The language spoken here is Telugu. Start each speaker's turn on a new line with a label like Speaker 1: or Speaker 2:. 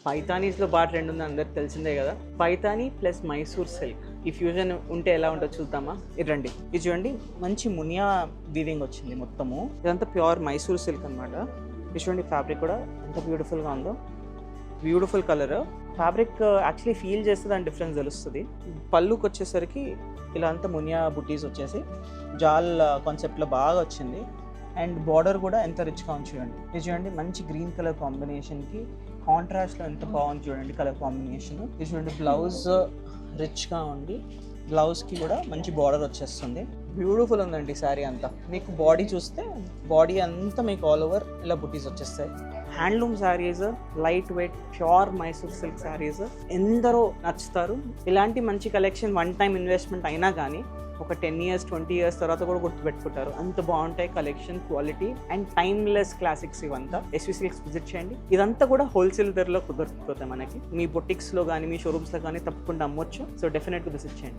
Speaker 1: పైతానీస్లో బాగా ట్రెండ్ ఉంది, అందరికి తెలిసిందే కదా. పైతానీ ప్లస్ మైసూర్ సిల్క్ ఈ ఫ్యూజన్ ఉంటే ఎలా ఉంటుందో చూద్దామా. ఇది రండి, ఇది చూడండి, మంచి మునియా వీవింగ్ వచ్చింది మొత్తము. ఇదంతా ప్యూర్ మైసూర్ సిల్క్ అనమాట. ఇది చూడండి, ఫ్యాబ్రిక్ కూడా ఎంత బ్యూటిఫుల్గా ఉందో, beautiful colour. Fabric actually feel చేస్తే దాని డిఫరెన్స్ తెలుస్తుంది. పళ్ళుకి వచ్చేసరికి ఇలా అంతా మునియా బుటీస్ వచ్చేసి జాల్ కాన్సెప్ట్లో బాగా వచ్చింది. అండ్ బార్డర్ కూడా ఎంత రిచ్గా ఉంది చూడండి. ఇది చూడండి, మంచి గ్రీన్ కలర్ కాంబినేషన్కి కాంట్రాస్ట్లో ఎంత బాగుంది చూడండి కలర్ కాంబినేషన్. ఇది చూడండి, బ్లౌజ్ రిచ్గా ఉండి బ్లౌజ్కి కూడా మంచి బార్డర్ వచ్చేస్తుంది. బ్యూటిఫుల్ ఉందండి శారీ అంతా. మీకు బాడీ చూస్తే బాడీ అంతా మీకు ఆల్ ఓవర్ ఇలా బుటీస్ వచ్చేస్తాయి. Handloom saris, light weight pure Mysore silk saris ఎందరో నచ్చుతారు. ఇలాంటి మంచి కలెక్షన్ వన్ టైం ఇన్వెస్ట్మెంట్ అయినా కానీ ఒక 10 years 20 years తర్వాత కూడా గుర్తుపెట్టుకుంటారు. అంత బాగుంటాయి collection, quality and timeless classics. ఇవంతా ఎస్వి సిల్క్స్ విజిట్ చేయండి. ఇదంతా కూడా హోల్సేల్ ధరలో కుదురుతుంది మనకి. మీ బొటిక్స్లో కానీ మీ షోరూమ్స్లో కానీ తప్పకుండా అమ్మొచ్చు. సో డెఫినెట్గా విజిట్ చేయండి.